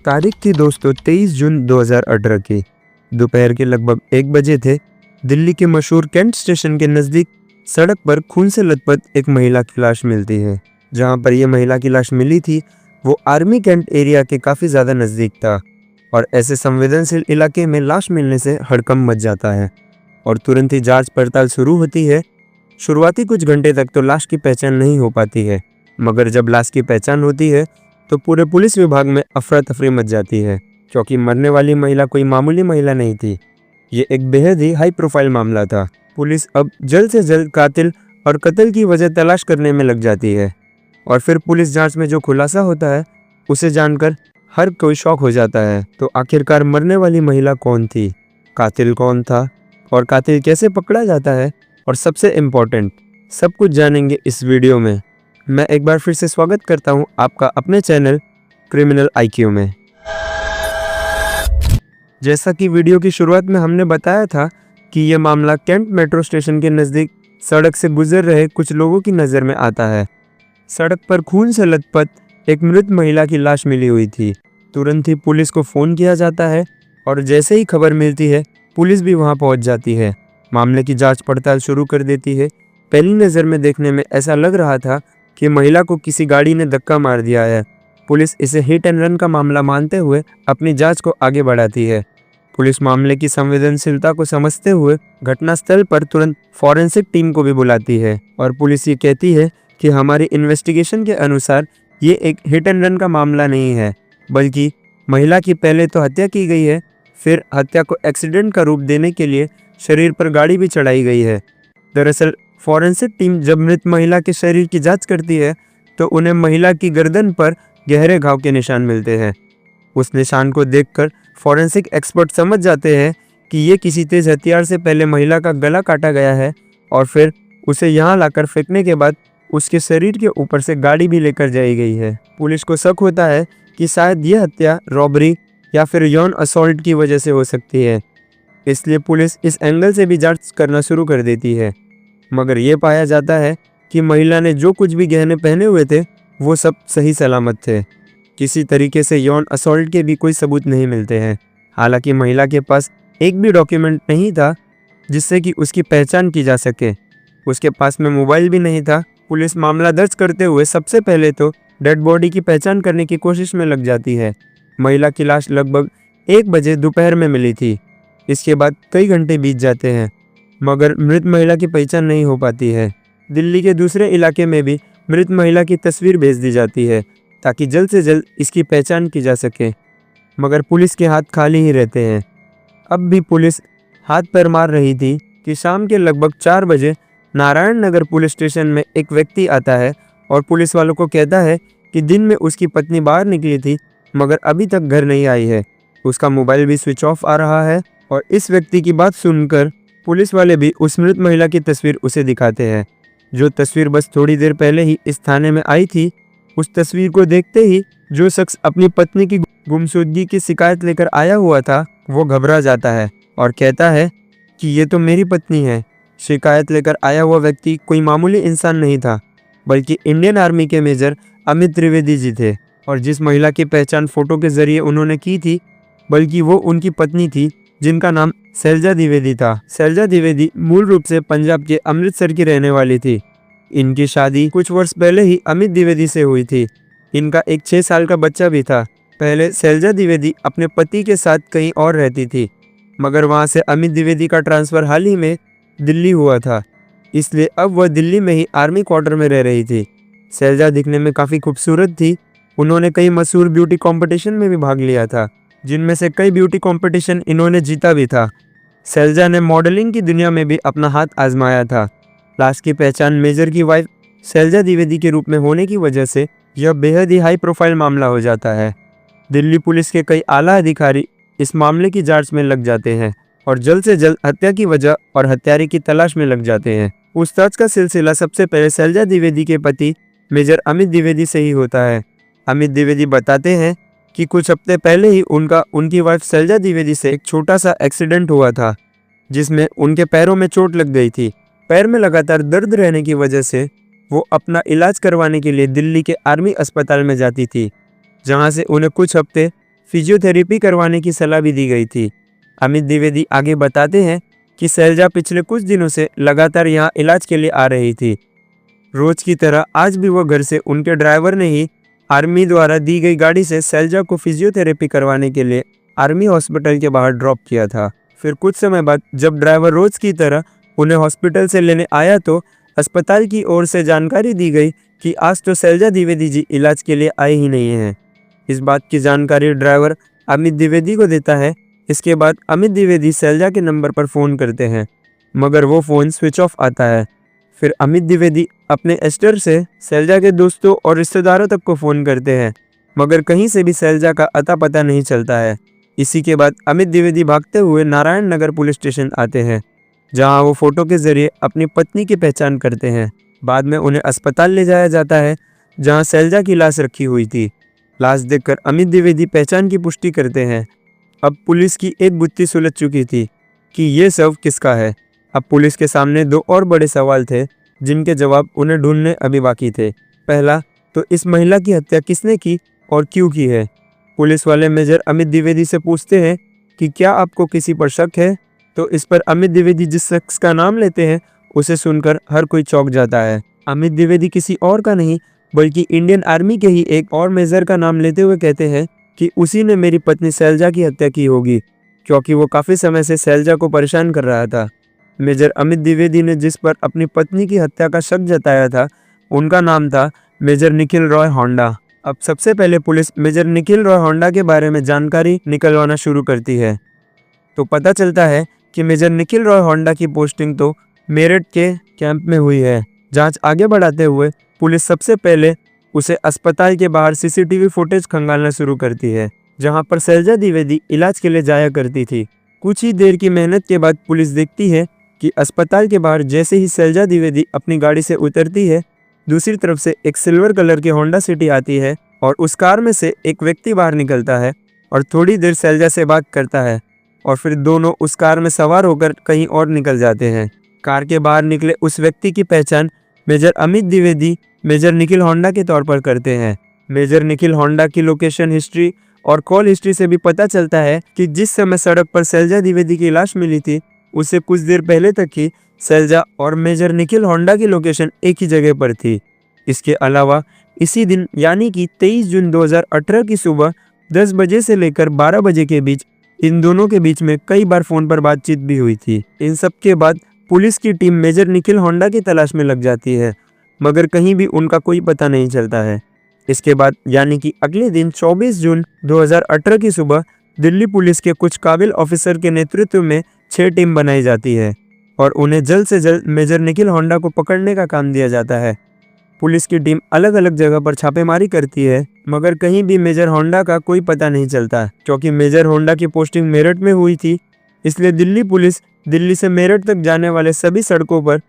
तारीख थी दोस्तों 23 जून 2018 की। दोपहर के लगभग 1 बजे थे। दिल्ली के मशहूर कैंट स्टेशन के नज़दीक सड़क पर खून से लथपथ एक महिला की लाश मिलती है। जहां पर यह महिला की लाश मिली थी वो आर्मी कैंट एरिया के काफ़ी ज़्यादा नज़दीक था और ऐसे संवेदनशील इलाके में लाश मिलने से हड़कंप मच जाता है और तुरंत ही जांच पड़ताल शुरू होती है। शुरुआती कुछ घंटे तक तो लाश की पहचान नहीं हो पाती है, मगर जब लाश की पहचान होती है तो पूरे पुलिस विभाग में अफरा तफरी मच जाती है, क्योंकि मरने वाली महिला कोई मामूली महिला नहीं थी। ये एक बेहद ही हाई प्रोफाइल मामला था। पुलिस अब जल्द से जल्द कातिल और कत्ल की वजह तलाश करने में लग जाती है और फिर पुलिस जांच में जो खुलासा होता है उसे जानकर हर कोई शॉक हो जाता है। तो आखिरकार मरने वाली महिला कौन थी, कातिल कौन था और कातिल कैसे पकड़ा जाता है, और सबसे इम्पोर्टेंट सब कुछ जानेंगे इस वीडियो में। मैं एक बार फिर से स्वागत करता हूं आपका अपने चैनल क्रिमिनल आईक्यू में। जैसा कि वीडियो की शुरुआत में हमने बताया था कि यह मामला कैंट मेट्रो स्टेशन के नज़दीक सड़क से गुजर रहे कुछ लोगों की नज़र में आता है। सड़क पर खून से लथपथ एक मृत महिला की लाश मिली हुई थी। तुरंत ही पुलिस को फ़ोन किया जाता है और जैसे ही खबर मिलती है पुलिस भी वहां पहुंच जाती है। मामले की जांच पड़ताल शुरू कर देती है। पहली नज़र में देखने में ऐसा लग रहा था कि महिला को किसी गाड़ी ने धक्का मार दिया है। पुलिस इसे हिट एंड रन का मामला मानते हुए अपनी जांच को आगे बढ़ाती है। पुलिस मामले की संवेदनशीलता को समझते हुए घटनास्थल पर तुरंत फॉरेंसिक टीम को भी बुलाती है और पुलिस ये कहती है कि हमारी इन्वेस्टिगेशन के अनुसार ये एक हिट एंड रन का मामला नहीं है, बल्कि महिला की पहले तो हत्या की गई है, फिर हत्या को एक्सीडेंट का रूप देने के लिए शरीर पर गाड़ी भी चढ़ाई गई है। दरअसल फॉरेंसिक टीम जब मृत महिला के शरीर की जांच करती है तो उन्हें महिला की गर्दन पर गहरे घाव के निशान मिलते हैं। उस निशान को देखकर फॉरेंसिक एक्सपर्ट समझ जाते हैं कि ये किसी तेज हथियार से पहले महिला का गला काटा गया है और फिर उसे यहाँ लाकर फेंकने के बाद उसके शरीर के ऊपर से गाड़ी भी लेकर जाई गई है। पुलिस को शक होता है कि शायद ये हत्या रॉबरी या फिर यौन असॉल्ट की वजह से हो सकती है, इसलिए पुलिस इस एंगल से भी जांच करना शुरू कर देती है। मगर ये पाया जाता है कि महिला ने जो कुछ भी गहने पहने हुए थे वो सब सही सलामत थे। किसी तरीके से यौन असॉल्ट के भी कोई सबूत नहीं मिलते हैं। हालांकि महिला के पास एक भी डॉक्यूमेंट नहीं था जिससे कि उसकी पहचान की जा सके। उसके पास में मोबाइल भी नहीं था। पुलिस मामला दर्ज करते हुए सबसे पहले तो डेड बॉडी की पहचान करने की कोशिश में लग जाती है। महिला की लाश लगभग 1 बजे दोपहर में मिली थी। इसके बाद कई घंटे बीत जाते हैं, मगर मृत महिला की पहचान नहीं हो पाती है। दिल्ली के दूसरे इलाके में भी मृत महिला की तस्वीर भेज दी जाती है ताकि जल्द से जल्द इसकी पहचान की जा सके, मगर पुलिस के हाथ खाली ही रहते हैं। अब भी पुलिस हाथ पैर मार रही थी कि शाम के लगभग 4 बजे नारायण नगर पुलिस स्टेशन में एक व्यक्ति आता है और पुलिस वालों को कहता है कि दिन में उसकी पत्नी बाहर निकली थी मगर अभी तक घर नहीं आई है। उसका मोबाइल भी स्विच ऑफ आ रहा है और इस व्यक्ति की बात सुनकर पुलिस वाले भी उस मृत महिला की तस्वीर उसे दिखाते हैं, जो तस्वीर बस थोड़ी देर पहले ही इस थाने में आई थी। उस तस्वीर को देखते ही जो शख्स अपनी पत्नी की गुमशुदगी की शिकायत लेकर आया हुआ था वो घबरा जाता है और कहता है कि ये तो मेरी पत्नी है। शिकायत लेकर आया हुआ व्यक्ति कोई मामूली इंसान नहीं था, बल्कि इंडियन आर्मी के मेजर अमित त्रिवेदी जी थे और जिस महिला की पहचान फोटो के जरिए उन्होंने की थी बल्कि वो उनकी पत्नी थी, जिनका नाम शैलजा द्विवेदी था। शैलजा द्विवेदी मूल रूप से पंजाब के अमृतसर की रहने वाली थी। इनकी शादी कुछ वर्ष पहले ही अमित द्विवेदी से हुई थी। इनका एक 6 साल का बच्चा भी था। पहले शैलजा द्विवेदी अपने पति के साथ कहीं और रहती थी, मगर वहां से अमित द्विवेदी का ट्रांसफ़र हाल ही में दिल्ली हुआ था, इसलिए अब वह दिल्ली में ही आर्मी क्वार्टर में रह रही थी। शैलजा दिखने में काफ़ी खूबसूरत थी। उन्होंने कई मशहूर ब्यूटी कॉम्पिटिशन में भी भाग लिया था, जिनमें से कई ब्यूटी कॉम्पिटिशन इन्होंने जीता भी था। शैलजा ने मॉडलिंग की दुनिया में भी अपना हाथ आजमाया था। लाश की पहचान मेजर की वाइफ शैलजा द्विवेदी के रूप में होने की वजह से यह बेहद ही हाई प्रोफाइल मामला हो जाता है। दिल्ली पुलिस के कई आला अधिकारी इस मामले की जांच में लग जाते हैं और जल्द से जल्द हत्या की वजह और हत्यारे की तलाश में लग जाते हैं। पूछताछ का सिलसिला सबसे पहले शैलजा द्विवेदी के पति मेजर अमित द्विवेदी से ही होता है। अमित द्विवेदी बताते हैं कि कुछ हफ्ते पहले ही उनकी वाइफ शैलजा द्विवेदी से एक छोटा सा एक्सीडेंट हुआ था, जिसमें उनके पैरों में चोट लग गई थी। पैर में लगातार दर्द रहने की वजह से वो अपना इलाज करवाने के लिए दिल्ली के आर्मी अस्पताल में जाती थी, जहां से उन्हें कुछ हफ्ते फिजियोथेरेपी करवाने की सलाह भी दी गई थी। अमित द्विवेदी आगे बताते हैं कि शैलजा पिछले कुछ दिनों से लगातार यहाँ इलाज के लिए आ रही थी। रोज की तरह आज भी वो घर से उनके ड्राइवर ने ही आर्मी द्वारा दी गई गाड़ी से शैलजा को फिजियोथेरेपी करवाने के लिए आर्मी हॉस्पिटल के बाहर ड्रॉप किया था। फिर कुछ समय बाद जब ड्राइवर रोज की तरह उन्हें हॉस्पिटल से लेने आया तो अस्पताल की ओर से जानकारी दी गई कि आज तो शैलजा द्विवेदी जी इलाज के लिए आए ही नहीं हैं। इस बात की जानकारी ड्राइवर अमित द्विवेदी को देता है। इसके बाद अमित द्विवेदी शैलजा के नंबर पर फ़ोन करते हैं, मगर वो फ़ोन स्विच ऑफ आता है। फिर अमित द्विवेदी अपने एस्टर से शैलजा के दोस्तों और रिश्तेदारों तक को फ़ोन करते हैं, मगर कहीं से भी शैलजा का अता पता नहीं चलता है। इसी के बाद अमित द्विवेदी भागते हुए नारायण नगर पुलिस स्टेशन आते हैं, जहां वो फ़ोटो के ज़रिए अपनी पत्नी की पहचान करते हैं। बाद में उन्हें अस्पताल ले जाया जाता है, जहां शैलजा की लाश रखी हुई थी। लाश देखकर अमित द्विवेदी पहचान की पुष्टि करते हैं। अब पुलिस की एक गुत्थी सुलझ चुकी थी कि ये शव किसका है। अब पुलिस के सामने दो और बड़े सवाल थे, जिनके जवाब उन्हें ढूंढने अभी बाकी थे। पहला तो इस महिला की हत्या किसने की और क्यों की है। पुलिस वाले मेजर अमित द्विवेदी से पूछते हैं कि क्या आपको किसी पर शक है। तो इस पर अमित द्विवेदी जिस शख्स का नाम लेते हैं उसे सुनकर हर कोई चौंक जाता है। अमित द्विवेदी किसी और का नहीं बल्कि इंडियन आर्मी के ही एक और मेजर का नाम लेते हुए कहते हैं कि उसी ने मेरी पत्नी शैलजा की हत्या की होगी, क्योंकि वो काफ़ी समय से शैलजा को परेशान कर रहा था। मेजर अमित द्विवेदी ने जिस पर अपनी पत्नी की हत्या का शक जताया था उनका नाम था मेजर निखिल रॉय होंडा। अब सबसे पहले पुलिस मेजर निखिल रॉय होंडा के बारे में जानकारी निकलवाना शुरू करती है। तो पता चलता है कि मेजर निखिल रॉय होंडा की पोस्टिंग तो मेरठ के कैंप में हुई है। जांच आगे बढ़ाते हुए पुलिस सबसे पहले उसे अस्पताल के बाहर सीसीटीवी फुटेज खंगालना शुरू करती है, जहां पर शैलजा द्विवेदी इलाज के लिए जाया करती थी। कुछ ही देर की मेहनत के बाद पुलिस देखती है कि अस्पताल के बाहर जैसे ही शैलजा द्विवेदी अपनी गाड़ी से उतरती है, दूसरी तरफ से एक सिल्वर कलर की होंडा सिटी आती है और उस कार में से एक व्यक्ति बाहर निकलता है और थोड़ी देर शैलजा से बात करता है और फिर दोनों उस कार में सवार होकर कहीं और निकल जाते हैं। कार के बाहर निकले उस व्यक्ति की पहचान मेजर अमित द्विवेदी मेजर निखिल होंडा के तौर पर करते हैं। मेजर निखिल होंडा की लोकेशन हिस्ट्री और कॉल हिस्ट्री से भी पता चलता है कि जिस समय सड़क पर शैलजा द्विवेदी की लाश मिली थी उससे कुछ देर पहले तक ही शैलजा और मेजर निखिल होंडा की लोकेशन एक ही जगह पर थी। इसके अलावा इसी दिन यानी कि 23 जून 2018 की सुबह 10 बजे से लेकर 12 बजे के बीच इन दोनों के बीच में कई बार फोन पर बातचीत भी हुई थी। इन सब के बाद पुलिस की टीम मेजर निखिल होंडा की तलाश में लग जाती है, मगर कहीं भी उनका कोई पता नहीं चलता है। इसके बाद यानी कि अगले दिन 24 जून 2018 की सुबह दिल्ली पुलिस के कुछ काबिल ऑफिसर के नेतृत्व में 6 टीम बनाई जाती है और उन्हें जल्द से जल्द मेजर निखिल होंडा को पकड़ने का काम दिया जाता है। पुलिस की टीम अलग अलग जगह पर छापेमारी करती है, मगर कहीं भी मेजर होंडा का कोई पता नहीं चलता। क्योंकि मेजर होंडा की पोस्टिंग मेरठ में हुई थी, इसलिए दिल्ली पुलिस दिल्ली से मेरठ तक जाने वाले सभी सड़कों पर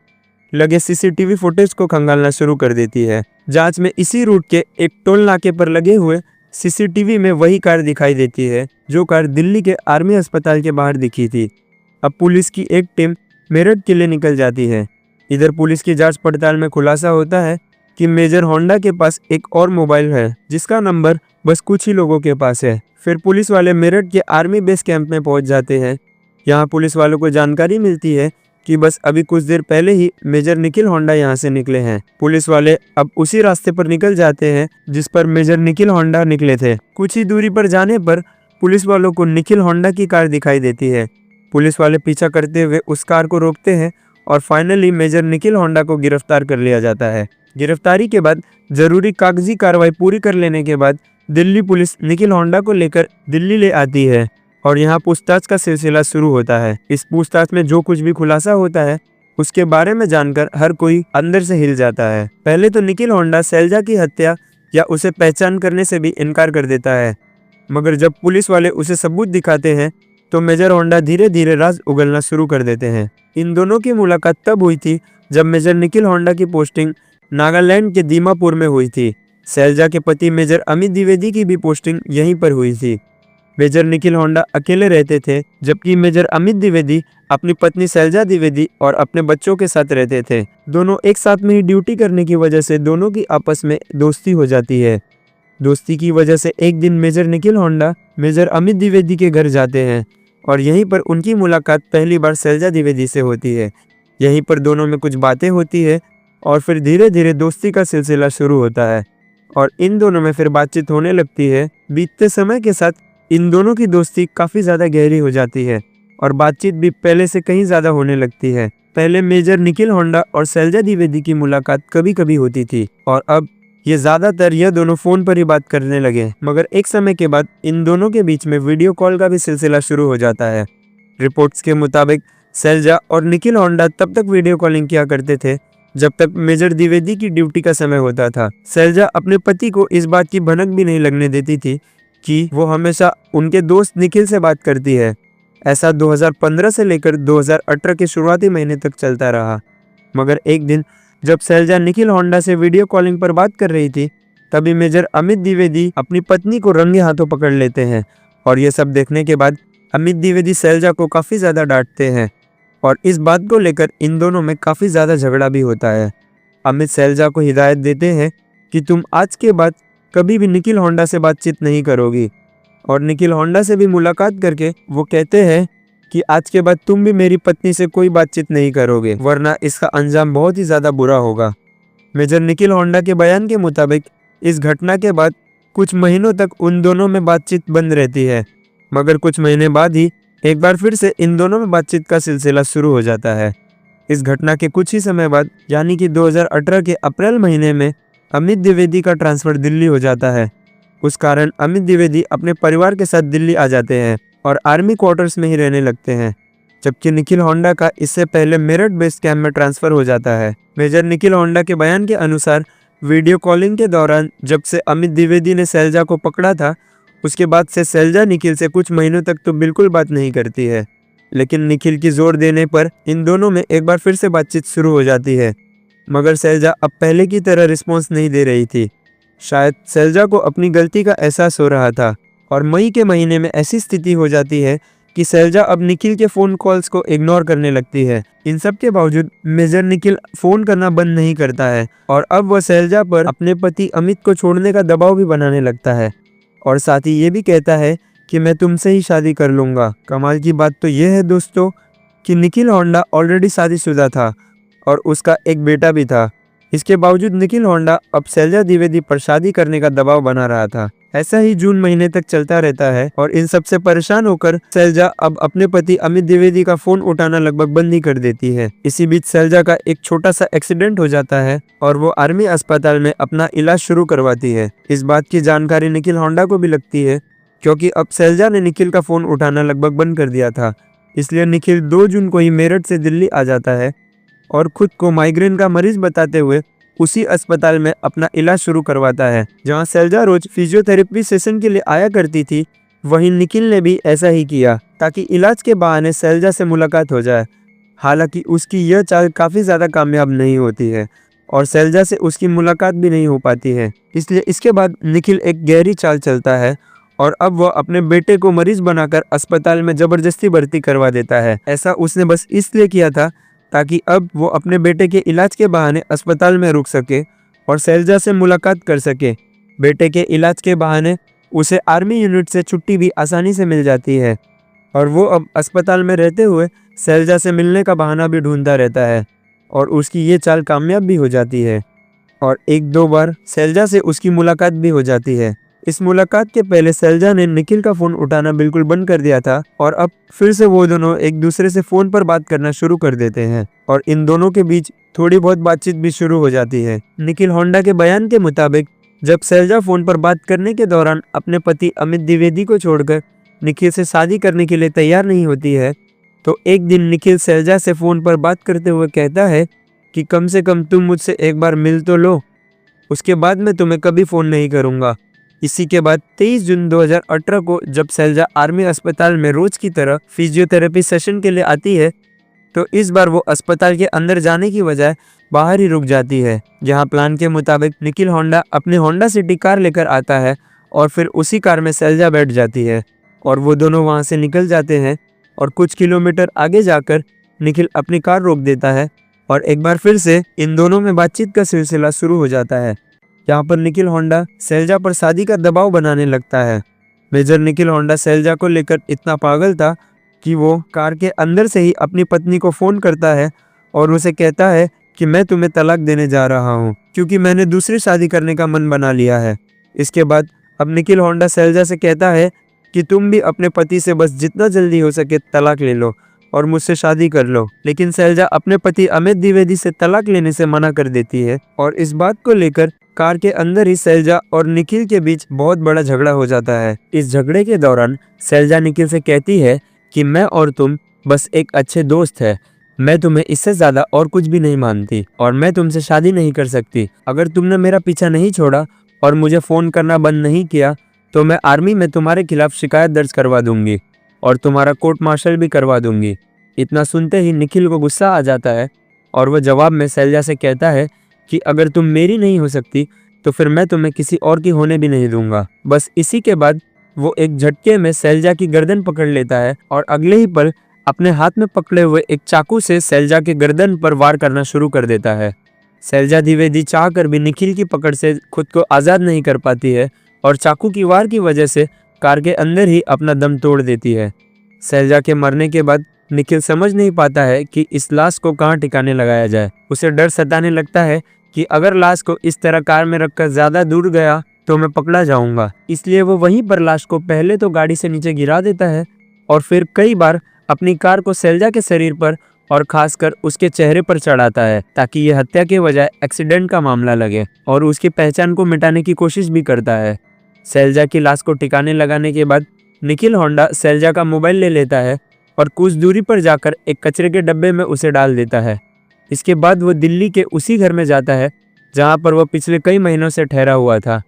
लगे सीसीटीवी फुटेज को खंगालना शुरू कर देती है। जांच में इसी रूट के एक टोल नाके पर लगे हुए सीसीटीवी में वही कार दिखाई देती है जो कार दिल्ली के आर्मी अस्पताल के बाहर दिखी थी। अब पुलिस की एक टीम मेरठ के लिए निकल जाती है। इधर पुलिस की जांच पड़ताल में खुलासा होता है कि मेजर होंडा के पास एक और मोबाइल है जिसका नंबर बस कुछ ही लोगों के पास है। फिर पुलिस वाले मेरठ के आर्मी बेस कैंप में पहुंच जाते हैं। यहाँ पुलिस वालों को जानकारी मिलती है कि बस अभी कुछ देर पहले ही मेजर निखिल होंडा यहाँ से निकले हैं। पुलिस वाले अब उसी रास्ते पर निकल जाते हैं जिस पर मेजर निखिल होंडा निकले थे। कुछ ही दूरी पर जाने पर पुलिस वालों को निखिल होंडा की कार दिखाई देती है। पुलिस वाले पीछा करते हुए उस कार को रोकते हैं और फाइनली मेजर निखिल होंडा को गिरफ्तार कर लिया जाता है। गिरफ्तारी के बाद जरूरी कागजी कार्रवाई पूरी कर लेने के बाद दिल्ली पुलिस निखिल होंडा को लेकर दिल्ली ले आती है और यहाँ पूछताछ का सिलसिला शुरू होता है। इस पूछताछ में जो कुछ भी खुलासा होता है उसके बारे में जानकर हर कोई अंदर से हिल जाता है। पहले तो निखिल होंडा शैलजा की हत्या या उसे पहचान करने से भी इनकार कर देता है, मगर जब पुलिस वाले उसे सबूत दिखाते हैं तो मेजर होंडा धीरे धीरे राज उगलना शुरू कर देते हैं। इन दोनों की मुलाकात तब हुई थी जब मेजर निखिल होंडा की पोस्टिंग नागालैंड के दीमापुर में हुई थी। शैलजा के पति मेजर अमित द्विवेदी की भी पोस्टिंग यहीं पर हुई थी। मेजर निखिल होंडा अकेले रहते थे, जबकि मेजर अमित द्विवेदी अपनी पत्नी शैलजा द्विवेदी और अपने बच्चों के साथ रहते थे। दोनों एक साथ में ही ड्यूटी करने की वजह से दोनों की आपस में दोस्ती हो जाती है। दोस्ती की वजह से एक दिन मेजर निखिल होंडा मेजर अमित द्विवेदी के घर जाते हैं और यहीं पर उनकी मुलाकात पहली बार शैलजा द्विवेदी से होती है। यहीं पर दोनों में कुछ बातें होती है और फिर धीरे धीरे दोस्ती का सिलसिला शुरू होता है और इन दोनों में फिर बातचीत होने लगती है। बीतते समय के साथ इन दोनों की दोस्ती काफ़ी ज़्यादा गहरी हो जाती है और बातचीत भी पहले से कहीं ज़्यादा होने लगती है। पहले मेजर निखिल होंडा और शैलजा द्विवेदी की मुलाकात कभी कभी होती थी और अब ये ज़्यादातर यह दोनों फ़ोन पर ही बात करने लगे। मगर एक समय के बाद इन दोनों के बीच में वीडियो कॉल का भी सिलसिला शुरू हो जाता है। रिपोर्ट्स के मुताबिक शैलजा और निखिल होंडा तब तक वीडियो कॉलिंग किया करते थे जब तक मेजर द्विवेदी की ड्यूटी का समय होता था। शैलजा अपने पति को इस बात की भनक भी नहीं लगने देती थी कि वो हमेशा उनके दोस्त निखिल से बात करती है। ऐसा 2015 से लेकर 2018 के शुरुआती महीने तक चलता रहा। मगर एक दिन जब शैलजा निखिल होंडा से वीडियो कॉलिंग पर बात कर रही थी, तभी मेजर अमित द्विवेदी अपनी पत्नी को रंगे हाथों पकड़ लेते हैं और ये सब देखने के बाद अमित द्विवेदी शैलजा को काफ़ी ज़्यादा डांटते हैं और इस बात को लेकर इन दोनों में काफ़ी ज़्यादा झगड़ा भी होता है। अमित शैलजा को हिदायत देते हैं कि तुम आज के बाद कभी भी निखिल होंडा से बातचीत नहीं करोगी और निखिल होंडा से भी मुलाकात करके वो कहते हैं कि आज के बाद तुम भी मेरी पत्नी से कोई बातचीत नहीं करोगे, वरना इसका अंजाम बहुत ही ज़्यादा बुरा होगा। मेजर निखिल होंडा के बयान के मुताबिक इस घटना के बाद कुछ महीनों तक उन दोनों में बातचीत बंद रहती है, मगर कुछ महीने बाद ही एक बार फिर से इन दोनों में बातचीत का सिलसिला शुरू हो जाता है। इस घटना के कुछ ही समय बाद यानी कि 2018 के अप्रैल महीने में अमित द्विवेदी का ट्रांसफ़र दिल्ली हो जाता है। उस कारण अमित द्विवेदी अपने परिवार के साथ दिल्ली आ जाते हैं और आर्मी क्वार्टर्स में ही रहने लगते हैं, जबकि निखिल होंडा का इससे पहले मेरठ बेस कैंप में ट्रांसफ़र हो जाता है। मेजर निखिल होंडा के बयान के अनुसार वीडियो कॉलिंग के दौरान जब से अमित द्विवेदी ने शैलजा को पकड़ा था, उसके बाद से शैलजा निखिल से कुछ महीनों तक तो बिल्कुल बात नहीं करती है, लेकिन निखिल की जोर देने पर इन दोनों में एक बार फिर से बातचीत शुरू हो जाती है। मगर शैलजा अब पहले की तरह रिस्पॉन्स नहीं दे रही थी। शायद शैलजा को अपनी गलती का एहसास हो रहा था और मई के महीने में ऐसी स्थिति हो जाती है कि शैलजा अब निखिल के फ़ोन कॉल्स को इग्नोर करने लगती है। इन सब के बावजूद मेजर निखिल फ़ोन करना बंद नहीं करता है और अब वह शैलजा पर अपने पति अमित को छोड़ने का दबाव भी बनाने लगता है और साथ ही ये भी कहता है कि मैं तुमसे ही शादी कर लूँगा। कमाल की बात तो यह है दोस्तों कि निखिल होंडा ऑलरेडी शादीशुदा था और उसका एक बेटा भी था। इसके बावजूद निखिल होंडा अब शैलजा द्विवेदी पर शादी करने का दबाव बना रहा था। ऐसा ही जून महीने तक चलता रहता है और इन सबसे परेशान होकर शैलजा अब अपने पति अमित द्विवेदी का फोन उठाना लगभग बंद ही कर देती है। इसी बीच शैलजा का एक छोटा सा एक्सीडेंट हो जाता है और वो आर्मी अस्पताल में अपना इलाज शुरू करवाती है। इस बात की जानकारी निखिल होंडा को भी लगती है क्योंकि अब शैलजा ने निखिल का फोन उठाना लगभग बंद कर दिया था। इसलिए निखिल 2 जून को ही मेरठ से दिल्ली आ जाता है और खुद को माइग्रेन का मरीज बताते हुए उसी अस्पताल में अपना इलाज शुरू करवाता है। जहां शैलजा रोज फिजियोथेरेपी सेशन के लिए आया करती थी, वहीं निखिल ने भी ऐसा ही किया ताकि इलाज के बहाने शैलजा से मुलाकात हो जाए। हालांकि उसकी यह चाल काफ़ी ज़्यादा कामयाब नहीं होती है और शैलजा से उसकी मुलाकात भी नहीं हो पाती है। इसलिए इसके बाद निखिल एक गहरी चाल चलता है और अब वह अपने बेटे को मरीज बनाकर अस्पताल में ज़बरदस्ती भर्ती करवा देता है। ऐसा उसने बस इसलिए किया था ताकि अब वो अपने बेटे के इलाज के बहाने अस्पताल में रुक सके और शैलजा से मुलाकात कर सके। बेटे के इलाज के बहाने उसे आर्मी यूनिट से छुट्टी भी आसानी से मिल जाती है और वो अब अस्पताल में रहते हुए शैलजा से मिलने का बहाना भी ढूंढता रहता है और उसकी ये चाल कामयाब भी हो जाती है और 1-2 बार शैलजा से उसकी मुलाकात भी हो जाती है। इस मुलाकात के पहले शैलजा ने निखिल का फ़ोन उठाना बिल्कुल बंद कर दिया था और अब फिर से वो दोनों एक दूसरे से फ़ोन पर बात करना शुरू कर देते हैं और इन दोनों के बीच थोड़ी बहुत बातचीत भी शुरू हो जाती है। निखिल होंडा के बयान के मुताबिक जब शैलजा फ़ोन पर बात करने के दौरान अपने पति अमित द्विवेदी को छोड़कर निखिल से शादी करने के लिए तैयार नहीं होती है, तो एक दिन निखिल शैलजा से फ़ोन पर बात करते हुए कहता है कि कम से कम तुम मुझसे एक बार मिल तो लो, उसके बाद मैं तुम्हें कभी फ़ोन नहीं करूँगा। इसी के बाद 23 जून 2018 को जब शैलजा आर्मी अस्पताल में रोज की तरह फिजियोथेरेपी सेशन के लिए आती है, तो इस बार वो अस्पताल के अंदर जाने की बजाय बाहर ही रुक जाती है, जहां प्लान के मुताबिक निखिल होंडा अपनी होंडा सिटी कार लेकर आता है और फिर उसी कार में शैलजा बैठ जाती है और वो दोनों वहां से निकल जाते हैं और कुछ किलोमीटर आगे जाकर निखिल अपनी कार रोक देता है और एक बार फिर से इन दोनों में बातचीत का सिलसिला शुरू हो जाता है। यहाँ पर निखिल होंडा शैलजा पर शादी का दबाव बनाने लगता है मेजर निखिल होंडा शैलजा को लेकर इतना पागल था कि वो कार के अंदर से ही अपनी पत्नी को फ़ोन करता है और उसे कहता है कि मैं तुम्हें तलाक देने जा रहा हूँ क्योंकि मैंने दूसरी शादी करने का मन बना लिया है। इसके बाद अब निखिल होंडा शैलजा से कहता है कि तुम भी अपने पति से बस जितना जल्दी हो सके तलाक ले लो और मुझसे शादी कर लो। लेकिन शैलजा अपने पति अमित द्विवेदी से तलाक लेने से मना कर देती है और इस बात को लेकर कार के अंदर ही शैलजा और निखिल के बीच बहुत बड़ा झगड़ा हो जाता है। इस झगड़े के दौरान शैलजा निखिल से कहती है कि मैं और तुम बस एक अच्छे दोस्त है, मैं तुम्हें इससे ज्यादा और कुछ भी नहीं मानती और मैं तुमसे शादी नहीं कर सकती। अगर तुमने मेरा पीछा नहीं छोड़ा और मुझे फोन करना बंद नहीं किया तो मैं आर्मी में तुम्हारे खिलाफ शिकायत दर्ज करवा दूंगी और तुम्हारा कोर्ट मार्शल भी करवा दूंगी। इतना सुनते ही निखिल को गुस्सा आ जाता है और वह जवाब में शैलजा से कहता है कि अगर तुम मेरी नहीं हो सकती तो फिर मैं तुम्हें किसी और की होने भी नहीं दूंगा। बस इसी के बाद वो एक झटके में शैलजा की गर्दन पकड़ लेता है और अगले ही पल अपने हाथ में पकड़े हुए एक चाकू से शैलजा के गर्दन पर वार करना शुरू कर देता है। शैलजा द्विवेदी चाहकर भी निखिल की पकड़ से खुद को आज़ाद नहीं कर पाती है और चाकू की वार की वजह से कार के अंदर ही अपना दम तोड़ देती है। शैलजा के मरने के बाद निखिल समझ नहीं पाता है कि इस लाश को कहाँ ठिकाने लगाया जाए। उसे डर सताने लगता है कि अगर लाश को इस तरह कार में रखकर ज़्यादा दूर गया तो मैं पकड़ा जाऊंगा। इसलिए वो वहीं पर लाश को पहले तो गाड़ी से नीचे गिरा देता है और फिर कई बार अपनी कार को शैलजा के शरीर पर और खासकर उसके चेहरे पर चढ़ाता है ताकि यह हत्या के बजाय एक्सीडेंट का मामला लगे और उसकी पहचान को मिटाने की कोशिश भी करता है। शैलजा की लाश को ठिकाने लगाने के बाद निखिल होंडा शैलजा का मोबाइल ले लेता है और कुछ दूरी पर जाकर एक कचरे के डब्बे में उसे डाल देता है। इसके बाद वो दिल्ली के उसी घर में जाता है जहाँ पर वह पिछले कई महीनों से ठहरा हुआ था।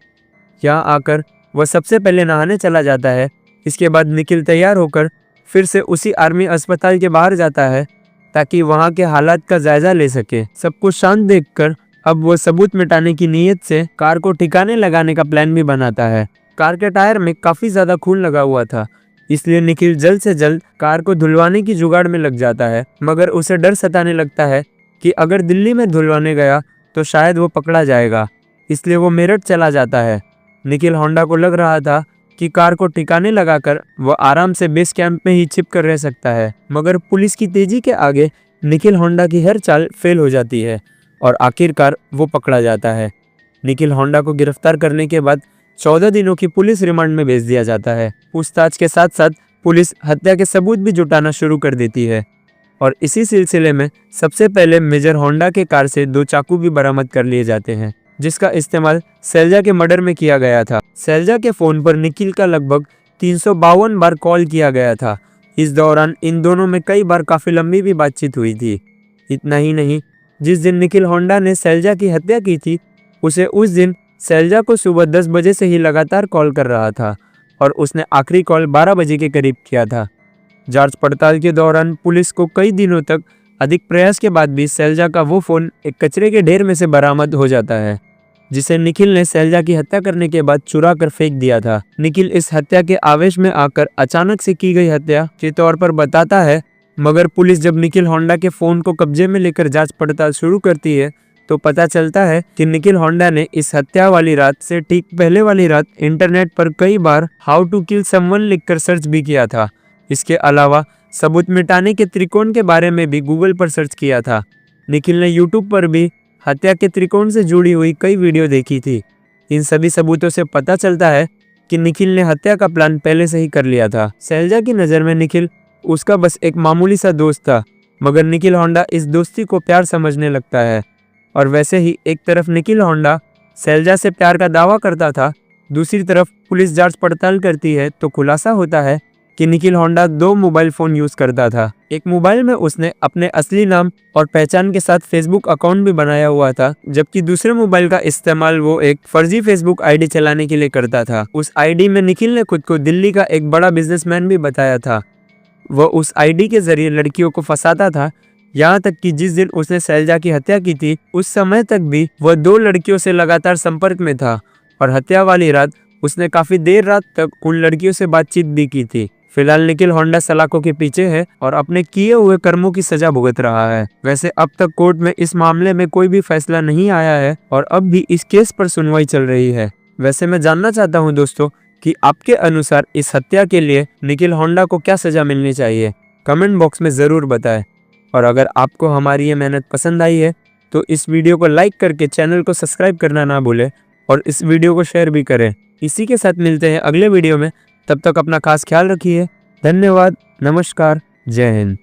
यहाँ आकर वह सबसे पहले नहाने चला जाता है। इसके बाद निखिल तैयार होकर फिर से उसी आर्मी अस्पताल के बाहर जाता है ताकि वहाँ के हालात का जायजा ले सके। सब कुछ शांत देखकर अब वो सबूत मिटाने की नीयत से कार को ठिकाने लगाने का प्लान भी बनाता है। कार के टायर में काफी ज्यादा खून लगा हुआ था, इसलिए निखिल जल्द से जल्द कार को धुलवाने की जुगाड़ में लग जाता है। मगर उसे डर सताने लगता है कि अगर दिल्ली में धुलवाने गया तो शायद वो पकड़ा जाएगा, इसलिए वो मेरठ चला जाता है। निखिल होंडा को लग रहा था कि कार को ठिकाने लगाकर वह आराम से बेस कैंप में ही छिप कर रह सकता है, मगर पुलिस की तेजी के आगे निखिल होंडा की हर चाल फेल हो जाती है और आखिरकार वो पकड़ा जाता है। निखिल होंडा को गिरफ्तार करने के बाद 14 दिनों की पुलिस रिमांड में भेज दिया जाता है। पूछताछ के साथ साथ पुलिस हत्या के सबूत भी जुटाना शुरू कर देती है और इसी सिलसिले में सबसे पहले मेजर होंडा के कार से 2 चाकू भी बरामद कर लिए जाते हैं, जिसका इस्तेमाल शैलजा के मर्डर में किया गया था। शैलजा के फोन पर निखिल का लगभग 352 बार कॉल किया गया था। इस दौरान इन दोनों में कई बार काफी लंबी भी बातचीत हुई थी। इतना ही नहीं, जिस दिन निखिल होंडा ने शैलजा की हत्या की थी उसे उस दिन शैलजा को सुबह 10 बजे से ही लगातार कॉल कर रहा था और उसने आखिरी कॉल 12 बजे के करीब किया था। जांच पड़ताल के दौरान पुलिस को कई दिनों तक अधिक प्रयास के बाद भी शैलजा का वो फोन एक कचरे के ढेर में से बरामद हो जाता है, जिसे निखिल ने शैलजा की हत्या करने के बाद चुरा कर फेंक दिया था। निखिल इस हत्या के आवेश में आकर अचानक से की गई हत्या के तौर पर बताता है, मगर पुलिस जब निखिल होंडा के फोन को कब्जे में लेकर जांच पड़ताल शुरू करती है तो पता चलता है कि निखिल होंडा ने इस हत्या वाली रात से ठीक पहले वाली रात इंटरनेट पर कई बार हाउ टू किल समवन लिखकर सर्च भी किया था। इसके अलावा सबूत मिटाने के त्रिकोण के बारे में भी गूगल पर सर्च किया था। निखिल ने यूट्यूब पर भी हत्या के त्रिकोण से जुड़ी हुई कई वीडियो देखी थी। इन सभी सबूतों से पता चलता है कि निखिल ने हत्या का प्लान पहले से ही कर लिया था। शैलजा की नज़र में निखिल उसका बस एक मामूली सा दोस्त था, मगर निखिल होंडा इस दोस्ती को प्यार समझने लगता है। और वैसे ही एक तरफ निखिल होंडा शैलजा से प्यार का दावा करता था, दूसरी तरफ पुलिस जांच पड़ताल करती है तो खुलासा होता है कि Nikhil Honda 2 mobile phone use करता था। एक मोबाइल में उसने अपने असली नाम और पहचान के साथ फेसबुक अकाउंट भी बनाया हुआ था, जबकि दूसरे मोबाइल का इस्तेमाल वो एक फर्जी फेसबुक आईडी चलाने के लिए करता था। उस आईडी में निखिल ने खुद को दिल्ली का एक बड़ा बिजनेसमैन भी बताया था। वह उस आईडी के जरिए लड़कियों को फंसाता था, यहाँ तक कि जिस दिन उसने शैलजा की हत्या की थी उस समय तक भी वह 2 लड़कियों से लगातार संपर्क में था और हत्या वाली रात उसने काफी देर रात तक उन लड़कियों से बातचीत भी की थी। फिलहाल निखिल होंडा सलाखों के पीछे है और अपने किए हुए कर्मों की सजा भुगत रहा है। वैसे अब तक कोर्ट में इस मामले में कोई भी फैसला नहीं आया है और अब भी इस केस पर सुनवाई चल रही है। वैसे मैं जानना चाहता हूँ दोस्तों कि आपके अनुसार इस हत्या के लिए निखिल होंडा को क्या सजा मिलनी चाहिए। कमेंट बॉक्स में ज़रूर बताएं। और अगर आपको हमारी ये मेहनत पसंद आई है तो इस वीडियो को लाइक करके चैनल को सब्सक्राइब करना ना भूलें और इस वीडियो को शेयर भी करें। इसी के साथ मिलते हैं अगले वीडियो में। तब तक अपना खास ख्याल रखिए। धन्यवाद। नमस्कार। जय हिंद।